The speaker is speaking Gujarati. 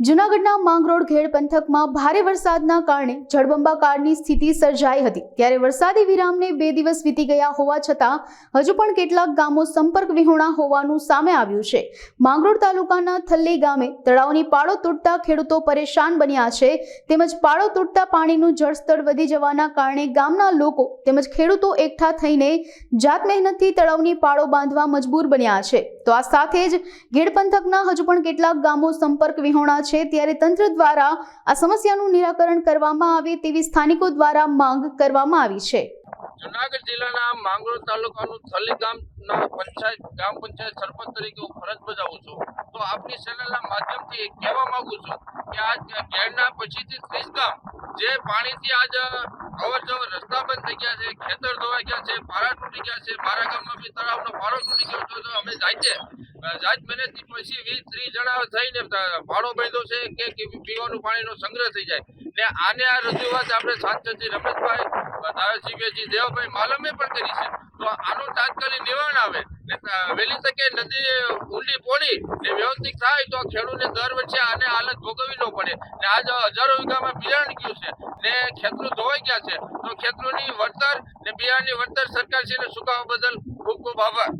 જૂનાગઢના માંગરોળ ઘેડ પંથકમાં ભારે વરસાદના કારણે જળબંબાકારની સ્થિતિ સર્જાઈ હતી। ત્યારે વરસાદી વિરામને 2 દિવસ વીતી ગયા હોવા છતાં હજુ પણ કેટલાક ગામો સંપર્ક વિહોણા હોવાનું સામે આવ્યું છે। માંગરોળ તાલુકાના થલ્લી ગામે તળાવની પાળો તૂટતા ખેડૂતો પરેશાન બન્યા છે। તેમજ પાળો તૂટતા પાણીનું જળસ્તર વધી જવાના કારણે ગામના લોકો તેમજ ખેડૂતો એકઠા થઈને જાત મહેનતથી તળાવની પાળો બાંધવા મજબૂર બન્યા છે। તો આ સાથે જ ઘેડ પંથકના હજુ પણ કેટલાક ગામો સંપર્ક વિહોણા છે। ત્યારે તંત્ર દ્વારા આ સમસ્યાનું નિરાકરણ કરવામાં આવે તેવી સ્થાનિકો દ્વારા માંગ કરવામાં આવી છે। જૂનાગઢ જિલ્લાના માંગરોળ તાલુકાનું થલ્લી ગામના ગ્રામ પંચાયત સરપંચ તરીકે હું ફરજ બજાવું છું। તો આપની ચેનલના માધ્યમથી કહેવા માંગુ છું કે આ ઘેડના પછીથી 30 ગામ જે પાણીથી આજ અવર જવર રસ્તા બંધ થઈ ગયા છે, ખેતર ધોવાઈ ગયા છે, પારા તૂટી ગયા છે। મારા ગામમાં બી તળાવનો પાળો તૂટી ગયો છે। તો અમે જાત મહેનતથી પછી 20-30 જણા થઈને પાળો બાંધ્યો છે કે પીવાનું પાણીનો સંગ્રહ થઈ જાય ને આને આ રજૂઆત આપણે સાંસદજી રમેશભાઈ, ધારાસભ્યજી દેવભાઈ માલમે પણ કરી છે। તો આનું તાત્કાલિક નિવારણ આવે ને વહેલી તકે નદી ઊંડી પોડી ને વ્યવસ્થિત થાય તો ખેડૂતને દર વર્ષે આને હાલત ભોગવવી ન પડે ને આજ હજારો વીઘામાં બિયારણ ગયું છે ને ખેતરો ધોવાઈ ગયા છે। તો ખેતરોની વળતર ને બિયારણની વળતર સરકારશ્રીને ચૂકવવા બદલ ખૂબ ખૂબ આભાર।